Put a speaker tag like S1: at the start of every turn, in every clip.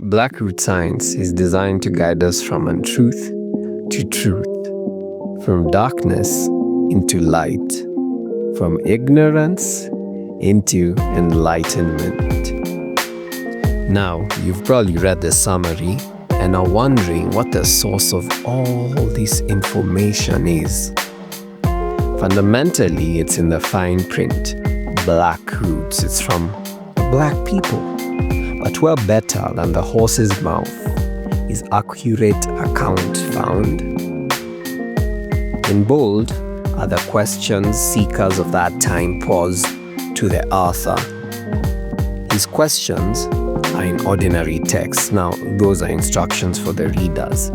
S1: Blackroots Science is designed to guide us from untruth to truth, from darkness into light, from ignorance into enlightenment. Now, you've probably read the summary and are wondering what the source of all this information is. Fundamentally, it's in the fine print. Blackroots, it's from black people. But where better than the horse's mouth is accurate account found. In bold are the questions seekers of that time posed to the author. His questions are in ordinary text. Now, those are instructions for the readers.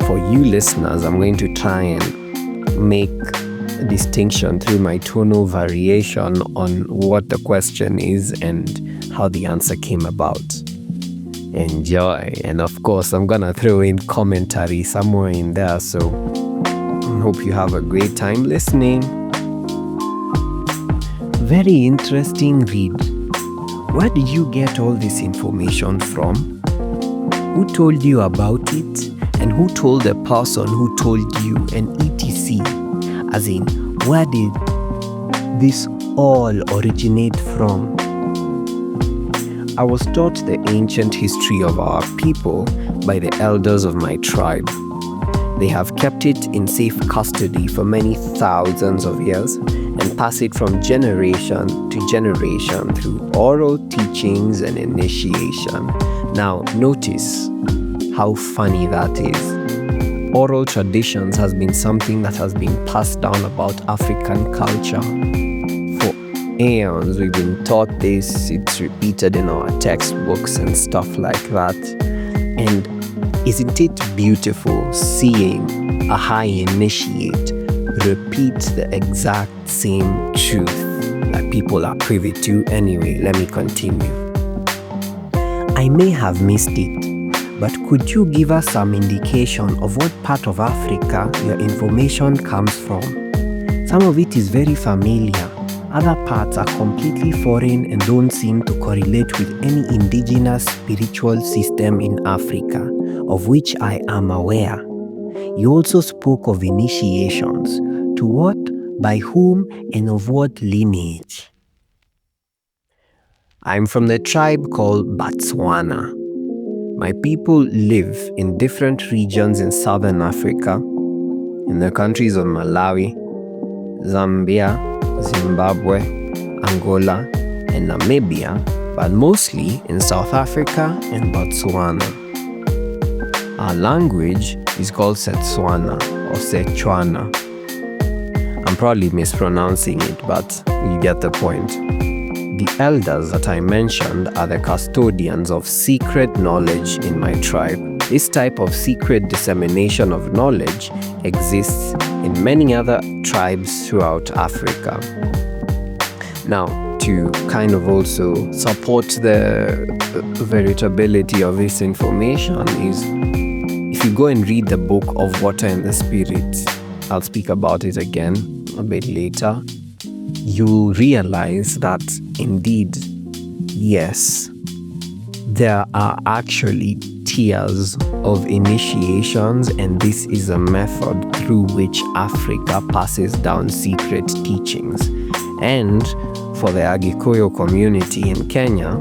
S1: For you listeners, I'm going to try and make a distinction through my tonal variation on what the question is and how the answer came about. Enjoy. And of course, I'm gonna throw in commentary somewhere in there, so I hope you have a great time listening. Very interesting read. Where did you get all this information from? Who told you about it? And who told the person who told you, and etc.? As in, where did this all originate from? I was taught the ancient history of our people by the elders of my tribe. They have kept it in safe custody for many thousands of years and pass it from generation to generation through oral teachings and initiation. Now, notice how funny that is. Oral traditions has been something that has been passed down about African culture. For aeons, we've been taught this, it's repeated in our textbooks and stuff like that. And isn't it beautiful seeing a high initiate repeat the exact same truth that people are privy to? Anyway, let me continue. I may have missed it, but could you give us some indication of what part of Africa your information comes from? Some of it is very familiar. Other parts are completely foreign and don't seem to correlate with any indigenous spiritual system in Africa, of which I am aware. You also spoke of initiations. To what, by whom, and of what lineage? I'm from the tribe called Batswana. My people live in different regions in southern Africa, in the countries of Malawi, Zambia, Zimbabwe, Angola, and Namibia, but mostly in South Africa and Botswana. Our language is called Setswana or Setswana. I'm probably mispronouncing it, but you get the point. The elders that I mentioned are the custodians of secret knowledge in my tribe. This type of secret dissemination of knowledge exists in many other tribes throughout Africa. Now, to kind of also support the veritability of this information is, if you go and read the book of Water and the Spirit, I'll speak about it again a bit later, you'll realize that indeed, yes, there are actually tiers of initiations, and this is a method through which Africa passes down secret teachings. And for the Agikuyu community in Kenya,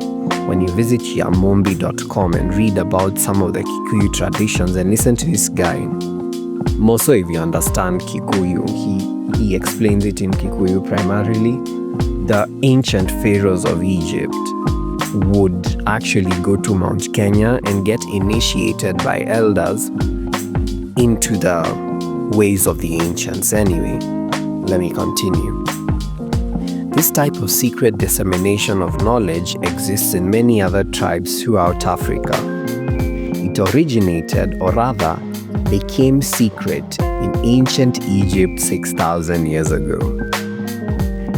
S1: when you visit yamombi.com and read about some of the Kikuyu traditions and listen to this guy, more so if you understand Kikuyu, he explains it in Kikuyu primarily. The ancient pharaohs of Egypt would actually go to Mount Kenya and get initiated by elders into the ways of the ancients. Anyway, let me continue. This type of secret dissemination of knowledge exists in many other tribes throughout Africa. It originated, or rather, became secret in ancient Egypt 6,000 years ago.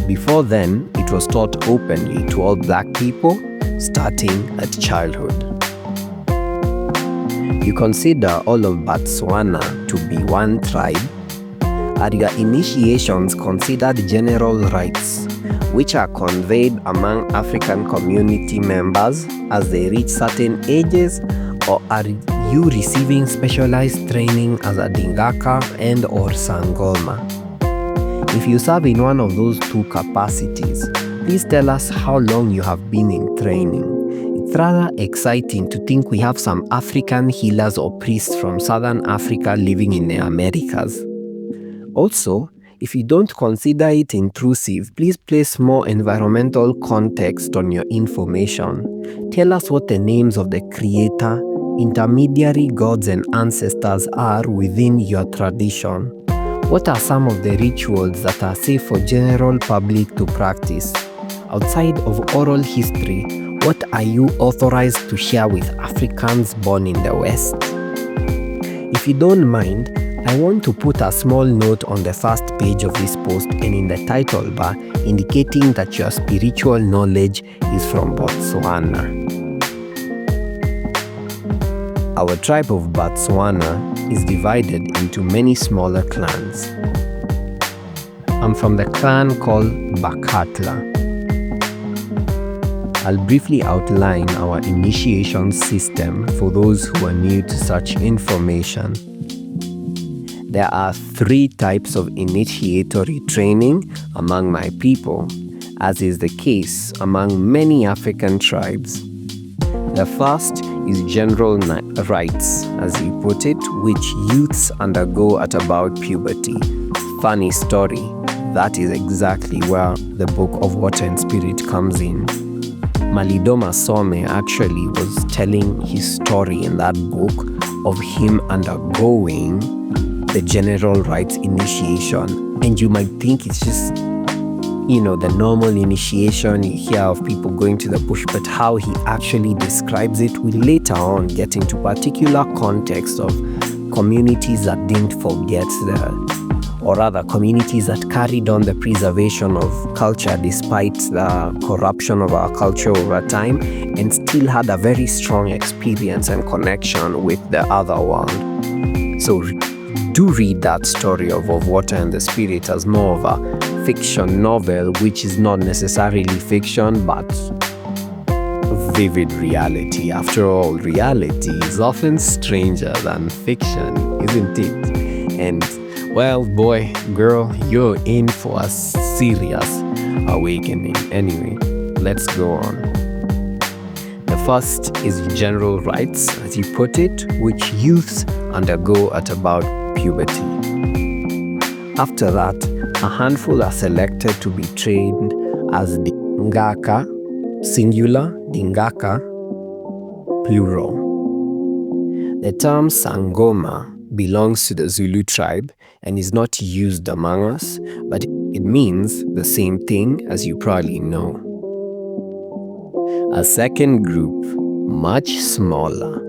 S1: Before then, it was taught openly to all black people, starting at childhood. You consider all of Batswana to be one tribe. Are your initiations considered general rites, which are conveyed among African community members as they reach certain ages, or are you receiving specialized training as a Dingaka and or Sangoma? If you serve in one of those two capacities, please tell us how long you have been in training. It's rather exciting to think we have some African healers or priests from Southern Africa living in the Americas. Also, if you don't consider it intrusive, please place more environmental context on your information. Tell us what the names of the creator, intermediary gods and ancestors are within your tradition. What are some of the rituals that are safe for general public to practice? Outside of oral history, what are you authorized to share with Africans born in the West? If you don't mind, I want to put a small note on the first page of this post and in the title bar indicating that your spiritual knowledge is from Botswana. Our tribe of Batswana is divided into many smaller clans. I'm from the clan called Bakatla. I'll briefly outline our initiation system for those who are new to such information. There are 3 types of initiatory training among my people, as is the case among many African tribes. The first is general rites, as you put it, which youths undergo at about puberty. Funny story, that is exactly where the Book of Water and Spirit comes in. Malidoma Some actually was telling his story in that book of him undergoing the general rites initiation. And you might think it's just, the normal initiation you hear of people going to the bush, but how he actually describes it will later on get into particular context of communities that didn't forget or rather communities that carried on the preservation of culture despite the corruption of our culture over time, and still had a very strong experience and connection with the other world. So do read that story of Water and the Spirit as more of a fiction novel, which is not necessarily fiction but vivid reality. After all, reality is often stranger than fiction, isn't it? And well, boy, girl, you're in for a serious awakening. Anyway, let's go on. The first is general rites, as you put it, which youths undergo at about puberty. After that, a handful are selected to be trained as Dingaka, singular, Dingaka, plural. The term Sangoma belongs to the Zulu tribe and is not used among us, but it means the same thing, as you probably know. A second group, much smaller,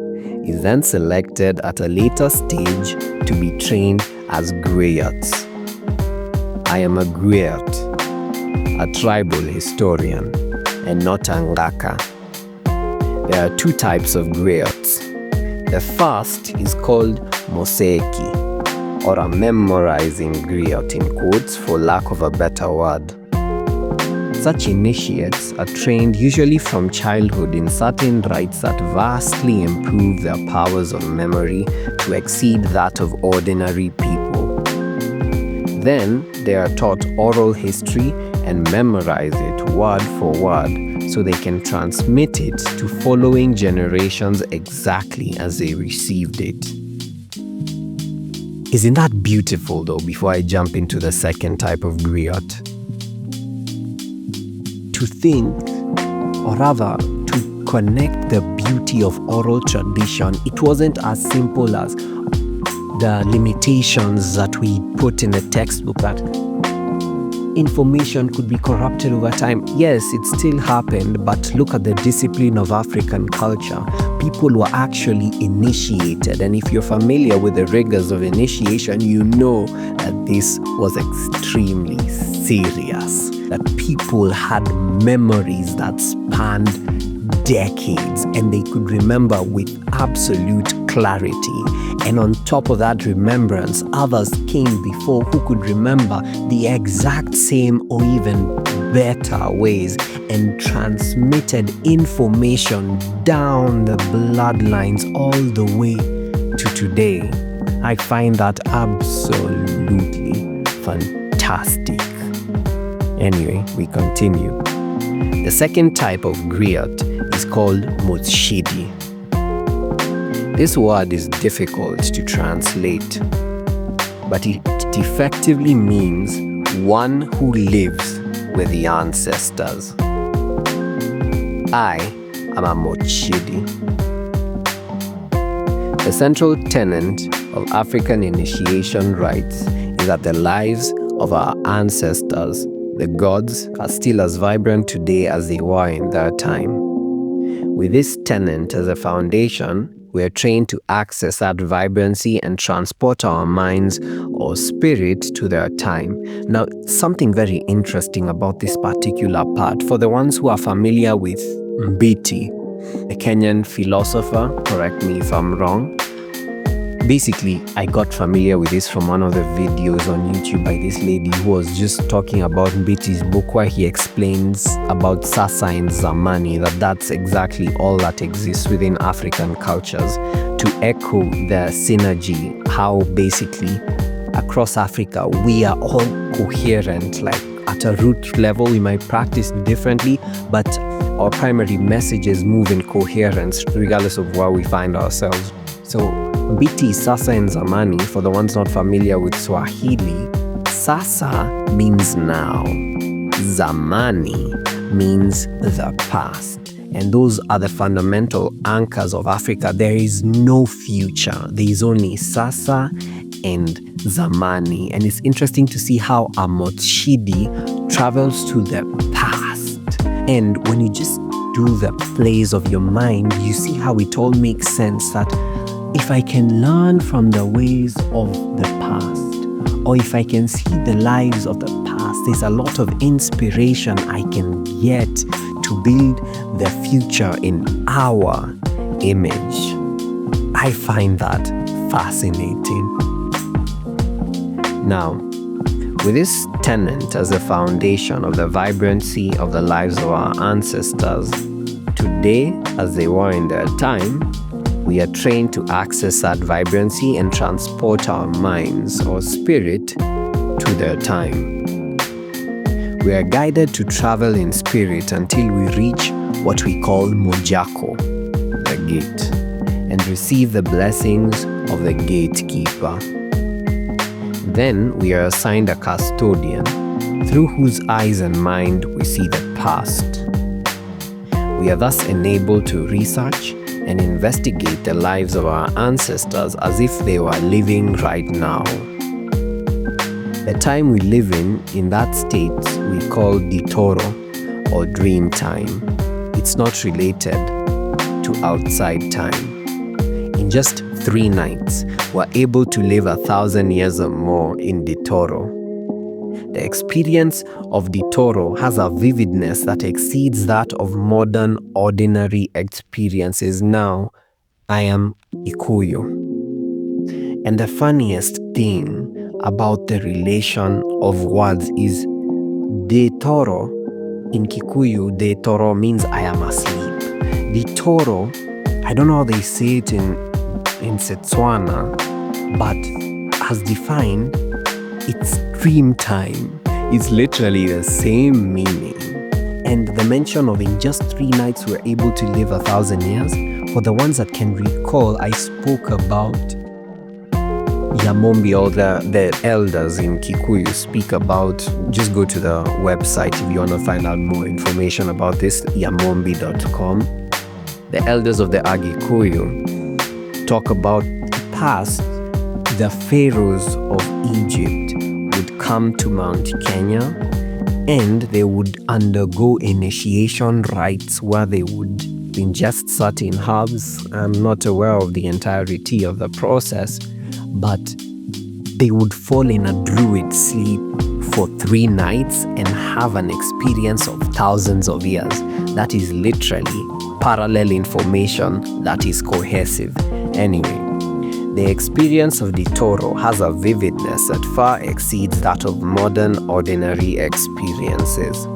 S1: is then selected at a later stage to be trained as griots. I am a griot, a tribal historian, and not a ngaka. There are 2 types of griots. The first is called Moseki, or a memorizing griot in quotes for lack of a better word. Such initiates are trained usually from childhood in certain rites that vastly improve their powers of memory to exceed that of ordinary people. Then they are taught oral history and memorize it word for word so they can transmit it to following generations exactly as they received it. Isn't that beautiful though, before I jump into the second type of griot? To think, or rather to connect the beauty of oral tradition, it wasn't as simple as the limitations that we put in the textbook that information could be corrupted over time. Yes, it still happened, but look at the discipline of African culture. People were actually initiated, and if you're familiar with the rigors of initiation, you know that this was extremely serious, that people had memories that spanned decades and they could remember with absolute clarity. And on top of that remembrance, others came before who could remember the exact same or even better ways and transmitted information down the bloodlines all the way to today. I find that absolutely fantastic. Anyway, we continue. The second type of griot is called Motshidi. This word is difficult to translate, but it effectively means one who lives with the ancestors. I am a Motshidi. The central tenet of African initiation rites is that the lives of our ancestors, the gods, are still as vibrant today as they were in their time. With this tenet as a foundation, we are trained to access that vibrancy and transport our minds or spirit to their time. Now, something very interesting about this particular part, for the ones who are familiar with Mbiti, a Kenyan philosopher, correct me if I'm wrong. Basically, I got familiar with this from one of the videos on YouTube by this lady who was just talking about Mbiti's book, where he explains about Sasa and Zamani, that's exactly all that exists within African cultures, to echo the synergy, how basically across Africa we are all coherent. Like at a root level we might practice differently, but our primary messages move in coherence regardless of where we find ourselves. So Mbiti, Sasa and Zamani, for the ones not familiar with Swahili, Sasa means now, Zamani means the past. And those are the fundamental anchors of Africa. There is no future. There is only Sasa and Zamani. And it's interesting to see how a Motshidi travels to the past. And when you just do the plays of your mind, you see how it all makes sense, that if I can learn from the ways of the past, or if I can see the lives of the past, there's a lot of inspiration I can get to build the future in our image. I find that fascinating. Now, with this tenet as a foundation of the vibrancy of the lives of our ancestors, today, as they were in their time, we are trained to access that vibrancy and transport our minds or spirit to their time. We are guided to travel in spirit until we reach what we call Mojako, the gate, and receive the blessings of the gatekeeper. Then we are assigned a custodian, through whose eyes and mind we see the past. We are thus enabled to research and investigate the lives of our ancestors as if they were living right now. The time we live in that state we call Ditoro or Dreamtime. It's not related to outside time. In just 3 nights, we're able to live 1,000 years or more in Ditoro. The experience of Ditoro has a vividness that exceeds that of modern ordinary experiences. Now, I am Kikuyu. And the funniest thing about the relation of words is Ditoro. In Kikuyu, Ditoro means I am asleep. Ditoro, I don't know how they say it in Batswana, but as defined, it's Dreamtime. It's literally the same meaning. And the mention of in just 3 nights we're able to live 1,000 years. For the ones that can recall, I spoke about Yamombi, or the elders in Kikuyu speak about, just go to the website if you want to find out more information about this, yamombi.com. The elders of the Agikuyu talk about the past. The pharaohs of Egypt would come to Mount Kenya and they would undergo initiation rites where they would ingest certain herbs. I'm not aware of the entirety of the process, but they would fall in a druid sleep for 3 nights and have an experience of thousands of years. That is literally parallel information that is cohesive. Anyway, the experience of Ditoro has a vividness that far exceeds that of modern ordinary experiences.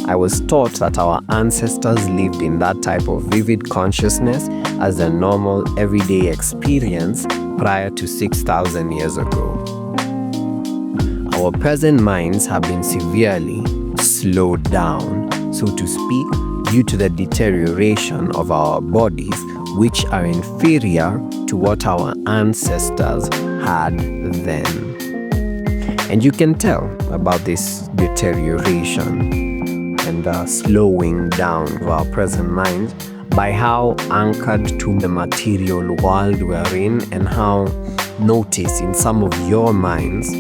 S1: I was taught that our ancestors lived in that type of vivid consciousness as a normal everyday experience prior to 6,000 years ago. Our present minds have been severely slowed down, so to speak, due to the deterioration of our bodies, which are inferior to what our ancestors had then. And you can tell about this deterioration and slowing down of our present minds by how anchored to the material world we're in, and how, notice in some of your minds,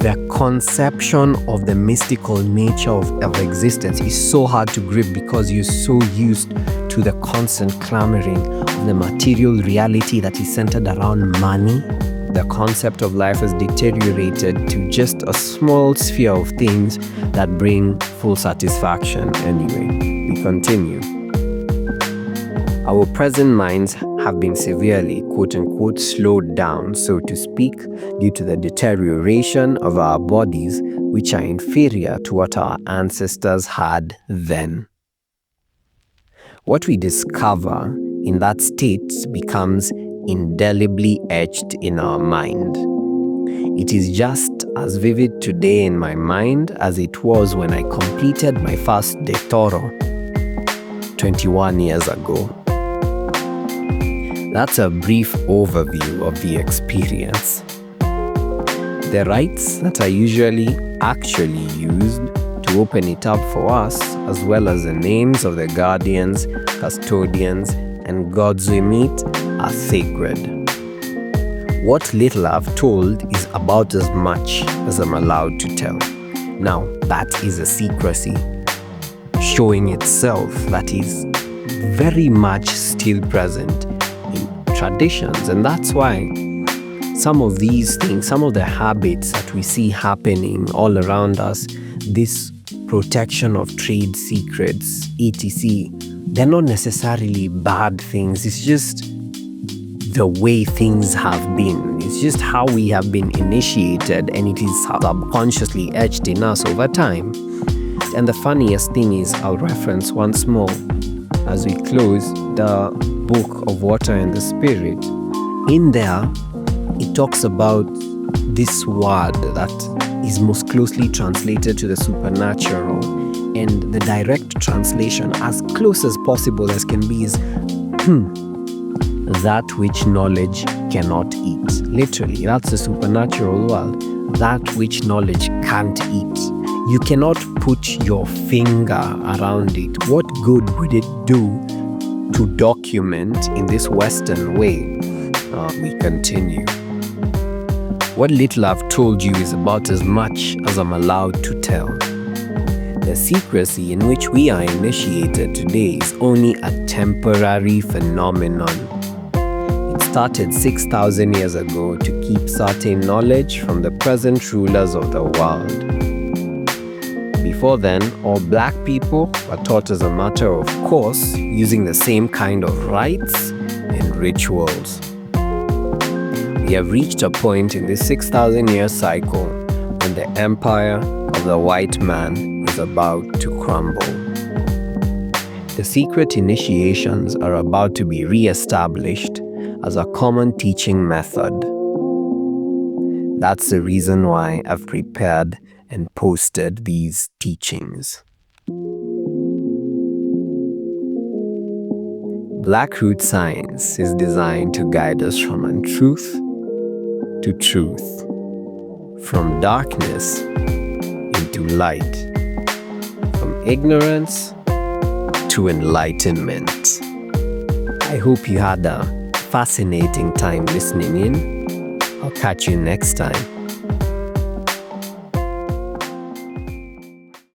S1: the conception of the mystical nature of existence is so hard to grip because you're so used to the constant clamoring of the material reality that is centered around money. The concept of life has deteriorated to just a small sphere of things that bring full satisfaction. Anyway, we continue. Our present minds have been severely, quote-unquote, slowed down, so to speak, due to the deterioration of our bodies, which are inferior to what our ancestors had then. What we discover in that state becomes indelibly etched in our mind. It is just as vivid today in my mind as it was when I completed my first Ditoro 21 years ago. That's a brief overview of the experience. The rites that are usually actually used to open it up for us, as well as the names of the guardians, custodians, and gods we meet, are sacred. What little I've told is about as much as I'm allowed to tell. Now, that is a secrecy, showing itself that is very much still present in traditions, and that's why some of these things, some of the habits that we see happening all around us, this protection of trade secrets, etc., they're not necessarily bad things. It's just the way things have been. It's just how we have been initiated, and it is subconsciously etched in us over time. And the funniest thing is, I'll reference once more as we close the book of Water and the Spirit. In there, it talks about this word that is most closely translated to the supernatural, and the direct translation, as close as possible as can be, is that which knowledge cannot eat. Literally, that's the supernatural world. That which knowledge can't eat. You cannot put your finger around it. What good would it do to document in this Western way? We continue. What little I've told you is about as much as I'm allowed to tell. The secrecy in which we are initiated today is only a temporary phenomenon. It started 6,000 years ago to keep certain knowledge from the present rulers of the world. Before then, all black people were taught as a matter of course, using the same kind of rites and rituals. We have reached a point in this 6,000-year cycle when the empire of the white man is about to crumble. The secret initiations are about to be re-established as a common teaching method. That's the reason why I've prepared and posted these teachings. Blackroots Science is designed to guide us from untruth to truth, from darkness into light, from ignorance to enlightenment. I hope you had a fascinating time listening in. I'll catch you next time.